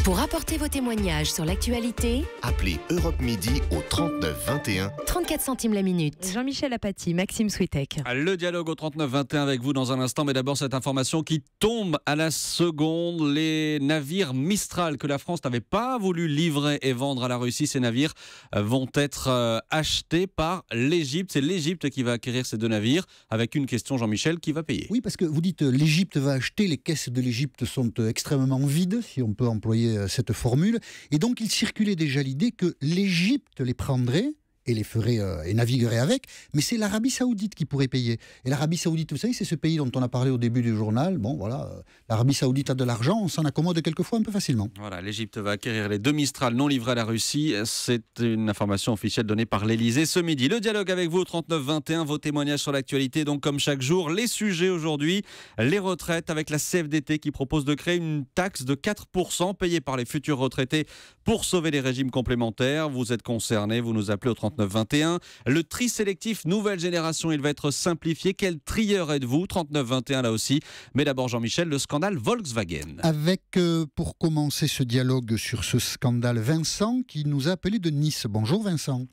Pour apporter vos témoignages sur l'actualité, appelez Europe Midi au 39 21. 34 centimes la minute. Jean-Michel Apathy, Maxime Switek. Le dialogue au 39-21 avec vous dans un instant, mais d'abord cette information qui tombe à la seconde. Les navires Mistral que la France n'avait pas voulu livrer et vendre à la Russie, ces navires vont être achetés par l'Égypte. C'est l'Égypte qui va acquérir ces deux navires, avec une question, Jean-Michel, qui va payer. Oui, parce que vous dites l'Égypte va acheter, les caisses de l'Égypte sont extrêmement vides, si on peut employer cette formule, et donc il circulait déjà l'idée que l'Égypte les prendrait et les ferait et naviguerait avec, mais c'est l'Arabie Saoudite qui pourrait payer. Et l'Arabie Saoudite, vous savez, c'est ce pays dont on a parlé au début du journal. Bon, voilà, l'Arabie Saoudite a de l'argent, on s'en accommode quelquefois un peu facilement. Voilà, l'Égypte va acquérir les deux Mistral non livrés à la Russie. C'est une information officielle donnée par l'Élysée ce midi. Le dialogue avec vous au 39-21, vos témoignages sur l'actualité. Donc, comme chaque jour, les sujets aujourd'hui, les retraites avec la CFDT qui propose de créer une taxe de 4% payée par les futurs retraités pour sauver les régimes complémentaires. Vous êtes concernés, vous nous appelez au 39-21. Le tri sélectif nouvelle génération, il va être simplifié. Quel trieur êtes-vous? 39-21 là aussi. Mais d'abord, Jean-Michel, le scandale Volkswagen. Avec, pour commencer ce dialogue sur ce scandale, Vincent qui nous a appelé de Nice. Bonjour Vincent.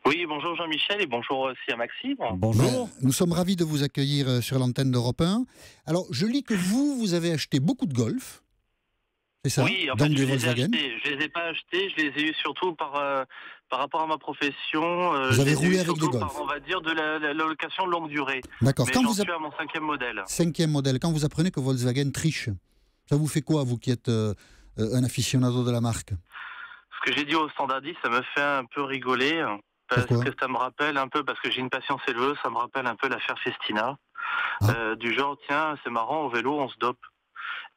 Oui, bonjour Jean-Michel et bonjour aussi à Maxime. Bonjour. Nous sommes ravis de vous accueillir sur l'antenne d'Europe 1. Alors, je lis que vous avez acheté beaucoup de Golf. C'est ça? Oui, en donc fait, des Volkswagen. Je les ai pas achetés, je les ai eus surtout par rapport à ma profession. Vous avez roulé avec des Golf. Par, on va dire de la location longue durée. D'accord. Mais quand j'en vous suis à mon 5e modèle. 5e modèle. Quand vous apprenez que Volkswagen triche, ça vous fait quoi, vous qui êtes un aficionado de la marque? Ce que j'ai dit au standardiste, ça me fait un peu rigoler. Parce Pourquoi? que ça me rappelle un peu, parce que j'ai une patience éleveuse, ça me rappelle un peu l'affaire Festina. Du genre, tiens, c'est marrant, au vélo, on se dope.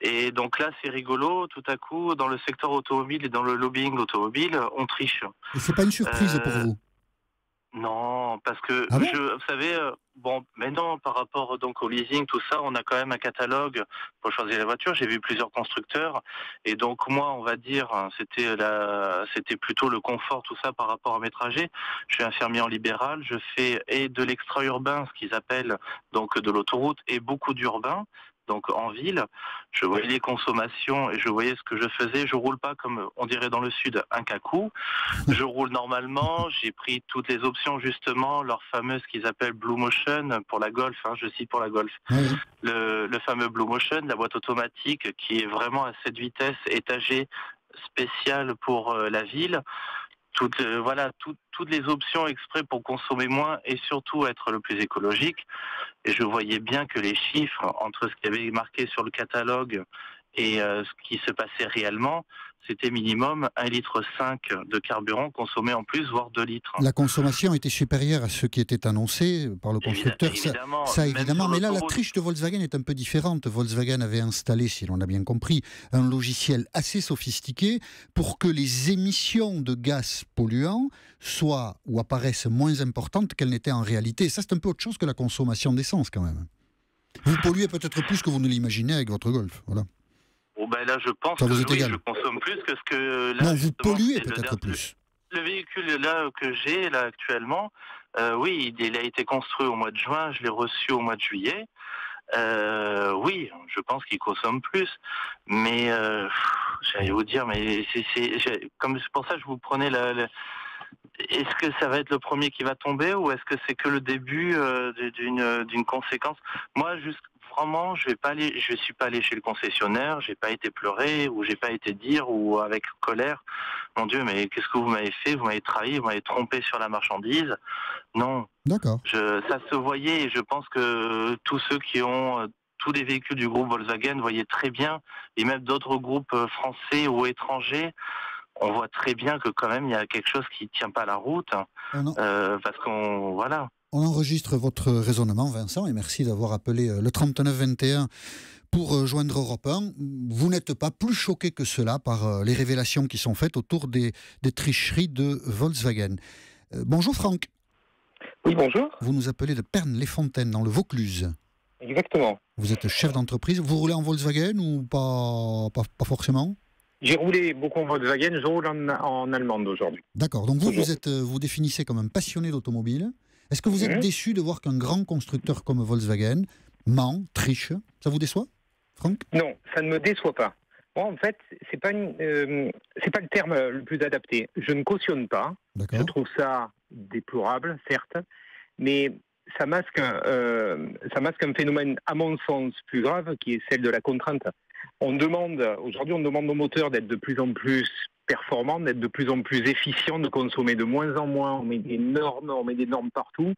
Et donc là, c'est rigolo, tout à coup, dans le secteur automobile et dans le lobbying automobile, on triche. Et c'est pas une surprise pour vous? Non, parce que, bon vous savez, mais non, par rapport donc au leasing, tout ça, on a quand même un catalogue pour choisir la voiture. J'ai vu plusieurs constructeurs, et donc moi, on va dire, c'était plutôt le confort, tout ça, par rapport à mes trajets. Je suis infirmier en libéral, je fais et de l'extra-urbain, ce qu'ils appellent donc de l'autoroute, et beaucoup d'urbain. Donc en ville, je voyais les consommations et je voyais ce que je faisais. Je roule pas comme on dirait dans le sud un cacou. Je roule normalement. J'ai pris toutes les options justement, leur fameuse qu'ils appellent Blue Motion pour la Golf. Je cite pour la Golf. Oui. Le fameux Blue Motion, la boîte automatique qui est vraiment à 7 vitesses, étagée, spéciale pour la ville. Toutes les options exprès pour consommer moins et surtout être le plus écologique. Et je voyais bien que les chiffres entre ce qui avait marqué sur le catalogue et ce qui se passait réellement, c'était minimum 1,5 litre de carburant consommé en plus, voire 2 litres. La consommation était supérieure à ce qui était annoncé par le constructeur. Évidemment. Ça évidemment. Mais là, la triche de Volkswagen est un peu différente. Volkswagen avait installé, si l'on a bien compris, un logiciel assez sophistiqué pour que les émissions de gaz polluants soient ou apparaissent moins importantes qu'elles n'étaient en réalité. Ça, c'est un peu autre chose que la consommation d'essence, quand même. Vous polluez peut-être plus que vous ne l'imaginez avec votre Golf. Voilà. Là, je pense que je consomme plus que ce que... Là, non, vous polluez peut-être plus. Le véhicule là que j'ai là actuellement, oui, il a été construit au mois de juin, je l'ai reçu au mois de juillet. Oui, je pense qu'il consomme plus. Mais j'allais vous dire, mais c'est pour ça que je vous prenais est-ce que ça va être le premier qui va tomber ou est-ce que c'est que le début d'une conséquence? Moi, vraiment, je suis pas allé chez le concessionnaire, j'ai pas été pleurer ou j'ai pas été dire ou avec colère, mon Dieu, mais qu'est-ce que vous m'avez fait? Vous m'avez trahi, vous m'avez trompé sur la marchandise. Non. D'accord. Ça se voyait et je pense que tous ceux qui ont tous les véhicules du groupe Volkswagen voyaient très bien, et même d'autres groupes français ou étrangers, on voit très bien que quand même il y a quelque chose qui tient pas la route, parce qu'on voilà. On enregistre votre raisonnement, Vincent, et merci d'avoir appelé le 39-21 pour joindre Europe 1. Vous n'êtes pas plus choqué que cela par les révélations qui sont faites autour des tricheries de Volkswagen. Bonjour Franck. Oui, bonjour. Vous nous appelez de Pernes-les-Fontaines, dans le Vaucluse. Exactement. Vous êtes chef d'entreprise. Vous roulez en Volkswagen ou pas forcément? J'ai roulé beaucoup en Volkswagen, je roule en allemande aujourd'hui. D'accord, donc vous définissez comme un passionné d'automobile. Est-ce que vous êtes déçu de voir qu'un grand constructeur comme Volkswagen ment, triche? Ça vous déçoit, Franck? Non, ça ne me déçoit pas. Moi, en fait, c'est pas le terme le plus adapté. Je ne cautionne pas. D'accord. Je trouve ça déplorable, certes, mais ça masque un phénomène, à mon sens, plus grave, qui est celle de la contrainte. Aujourd'hui, on demande aux moteurs d'être de plus en plus performants, d'être de plus en plus efficients, de consommer de moins en moins. On met des normes partout.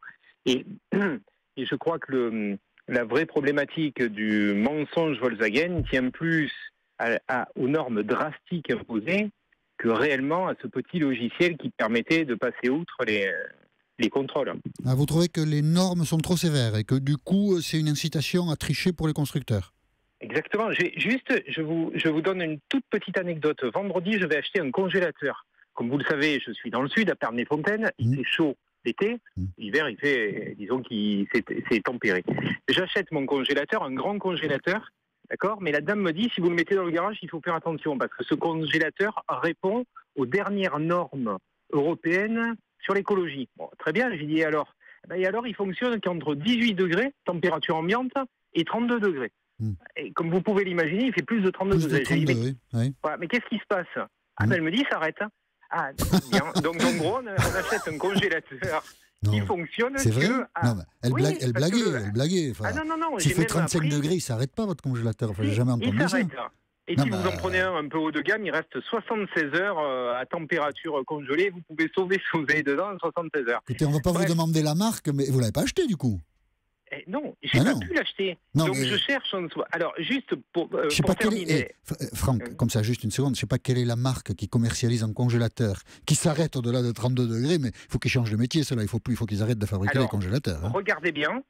Et je crois que la vraie problématique du mensonge Volkswagen tient plus aux normes drastiques imposées que réellement à ce petit logiciel qui permettait de passer outre les contrôles. Ah, vous trouvez que les normes sont trop sévères et que du coup, c'est une incitation à tricher pour les constructeurs? Exactement. Je vous donne une toute petite anecdote. Vendredi, je vais acheter un congélateur. Comme vous le savez, je suis dans le sud, à Pernay-Fontaine. Il fait chaud l'été. L'hiver, il fait, disons qu'il s'est tempéré. J'achète mon congélateur, un grand congélateur, d'accord. Mais la dame me dit, si vous le mettez dans le garage, il faut faire attention parce que ce congélateur répond aux dernières normes européennes sur l'écologie. Bon, très bien, j'ai dit alors. Et alors, il fonctionne qu'entre 18 degrés, température ambiante, et 32 degrés. Et comme vous pouvez l'imaginer, il fait plus de 32 degrés. 32, oui. Voilà, mais qu'est-ce qui se passe? Elle me dit, s'arrête. Ah, bien. Donc, en gros, on achète un congélateur qui fonctionne. C'est vrai? Non, mais elle blaguait. Enfin, non. s'il fait 35 degrés, il ne s'arrête pas, votre congélateur. Enfin, j'ai jamais entendu ça. Et si vous en prenez un peu haut de gamme, il reste 76 heures à température congelée. Vous pouvez sauver si vous avez dedans en 76 heures. Écoutez, on ne va pas vous demander la marque, mais vous ne l'avez pas acheté du coup? Non, j'ai pas pu l'acheter. Donc je cherche en soi. Alors juste pour terminer. Franck, comme ça, juste une seconde. Je ne sais pas quelle est la marque qui commercialise un congélateur qui s'arrête au-delà de 32 degrés, mais il faut qu'ils changent de métier. Cela, il faut qu'ils arrêtent de fabriquer des congélateurs. Hein. Regardez bien.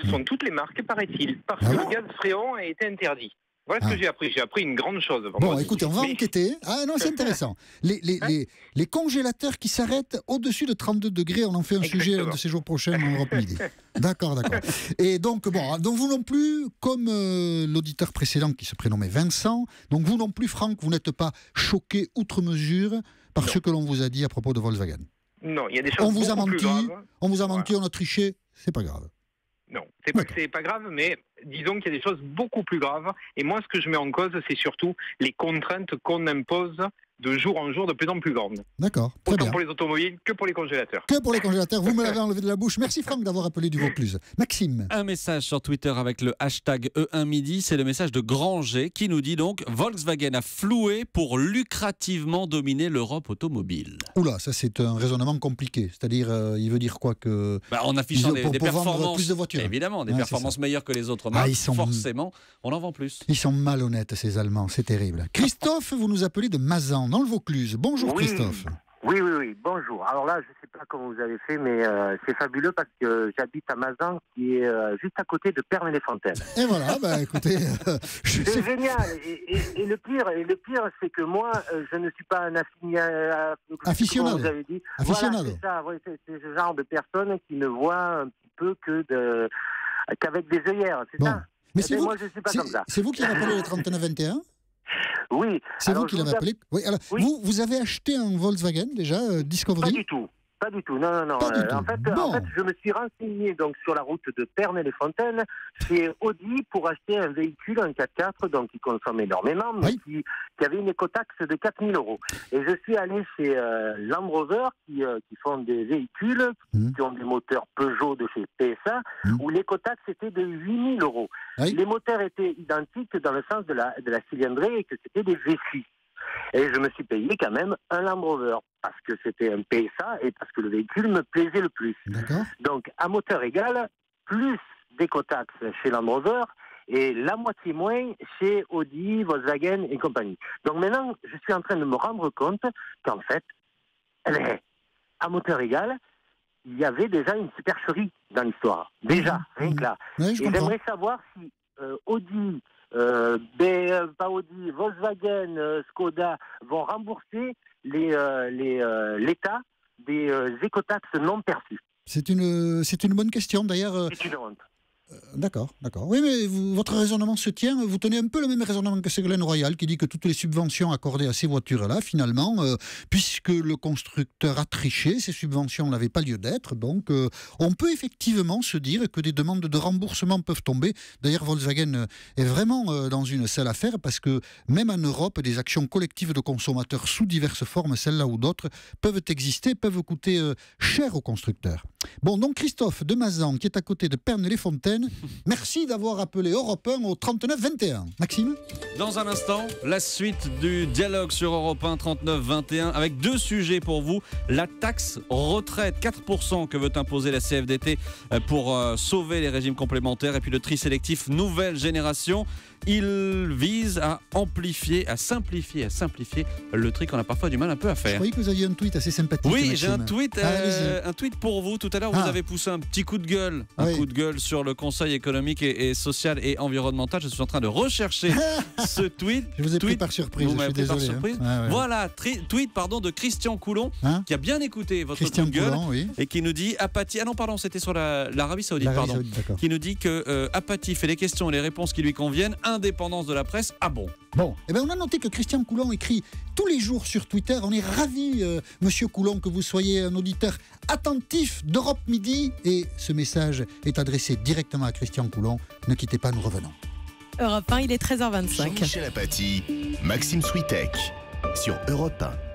Ce sont toutes les marques, paraît-il, parce que le gaz fréon a été interdit. Voilà ce que j'ai appris. J'ai appris une grande chose. Bon, écoutez, on va enquêter. Ah non, c'est intéressant. Les congélateurs qui s'arrêtent au-dessus de 32 degrés, on en fait un sujet de ces jours prochains en Europe Midi. D'accord. Et donc vous non plus, comme l'auditeur précédent qui se prénommait Vincent, donc vous non plus, Franck, vous n'êtes pas choqué outre mesure par ce que l'on vous a dit à propos de Volkswagen. Non, il y a des choses beaucoup plus graves. On vous a menti, on a triché, c'est pas grave. Non, c'est pas que c'est pas grave, mais disons qu'il y a des choses beaucoup plus graves. Et moi, ce que je mets en cause, c'est surtout les contraintes qu'on impose de jour en jour de plus en plus grandes. D'accord, très bien. Autant pour les automobiles que pour les congélateurs. Que pour les congélateurs, vous me l'avez enlevé de la bouche. Merci Franck d'avoir appelé du Vaucluse. Maxime. Un message sur Twitter avec le hashtag E1midi, c'est le message de Granger qui nous dit donc Volkswagen a floué pour lucrativement dominer l'Europe automobile. Oula, ça c'est un raisonnement compliqué. C'est-à-dire, il veut dire quoi que... En affichant des performances, plus de voitures. Évidemment, des performances meilleures que les autres marques, forcément, on en vend plus. Ils sont malhonnêtes ces Allemands, c'est terrible. Christophe, vous nous appelez de Mazan, dans le Vaucluse. Bonjour Christophe. Oui, bonjour. Alors là, je ne sais pas comment vous avez fait, mais c'est fabuleux parce que j'habite à Mazan, qui est juste à côté de Pernay-les-Fontaines. Et voilà, écoutez... c'est génial. Et le pire, c'est que moi, je ne suis pas un aficionado. Vous avez dit. Aficionado. Voilà, c'est ça. C'est ce genre de personne qui ne voit un petit peu qu'avec des œillères, c'est ça. Mais c'est vous, moi, je ne suis pas comme ça. C'est vous qui avez appelé le 3921 ? Oui. C'est vous qui l'avez appelé. Oui. Alors, vous avez acheté un Volkswagen déjà, Discovery ? Pas du tout. Non. En fait, je me suis renseigné donc sur la route de Pernay-les-Fontaines chez Audi pour acheter un véhicule, un 4x4, donc qui consomme énormément, mais qui avait une écotaxe de 4 000 €. Et je suis allé chez Land Rover qui font des véhicules qui ont des moteurs Peugeot de chez PSA où l'écotaxe était de 8 000 €. Oui. Les moteurs étaient identiques dans le sens de la cylindrée et que c'était des V6. Et je me suis payé quand même un Land Rover parce que c'était un PSA et parce que le véhicule me plaisait le plus. D'accord. Donc, à moteur égal, plus d'écotaxe chez Land Rover et la moitié moins chez Audi, Volkswagen et compagnie. Donc maintenant, je suis en train de me rendre compte qu'en fait, à moteur égal, il y avait déjà une supercherie dans l'histoire. Déjà, rien que là. Oui, et j'aimerais savoir si Audi... pas Audi, Volkswagen, Skoda vont rembourser l'État des écotaxes non perçues. C'est une bonne question d'ailleurs. C'est une honte. D'accord. Oui, mais votre raisonnement se tient. Vous tenez un peu le même raisonnement que Ségolène Royal, qui dit que toutes les subventions accordées à ces voitures-là, finalement, puisque le constructeur a triché, ces subventions n'avaient pas lieu d'être. Donc, on peut effectivement se dire que des demandes de remboursement peuvent tomber. D'ailleurs, Volkswagen est vraiment dans une sale affaire, parce que même en Europe, des actions collectives de consommateurs sous diverses formes, celles-là ou d'autres, peuvent exister, peuvent coûter cher aux constructeurs. Bon, donc Christophe de Mazan, qui est à côté de Pernes-les-Fontaines, merci d'avoir appelé Europe 1 au 39 21. Maxime ? Dans un instant, la suite du dialogue sur Europe 1 39 21 avec 2 sujets pour vous. La taxe retraite, 4% que veut imposer la CFDT pour sauver les régimes complémentaires, et puis le tri sélectif nouvelle génération. Il vise à amplifier, à simplifier le tri qu'on a parfois du mal un peu à faire. Je croyais que vous aviez un tweet assez sympathique. Oui, Maxime. j'ai un tweet pour vous. Tout à l'heure, vous avez poussé un petit coup de gueule. Coup de gueule sur le Conseil économique et social et environnemental. Je suis en train de rechercher ce tweet. Je vous ai pris par surprise, je suis désolé. Voilà, tweet de Christian Coulon, qui a bien écouté votre coup de gueule, et qui nous dit apathie. Ah non, pardon, c'était sur l'Arabie Saoudite, qui nous dit que apathie fait les questions et les réponses qui lui conviennent, indépendance de la presse. Ah bon. Bon, on a noté que Christian Coulon écrit tous les jours sur Twitter. On est ravis, monsieur Coulon, que vous soyez un auditeur attentif d'Europe Midi. Et ce message est adressé directement à Christian Coulon. Ne quittez pas, nous revenons. Europe 1, il est 13h25. Jean-Michel Apathy, Maxime Switek sur Europe 1.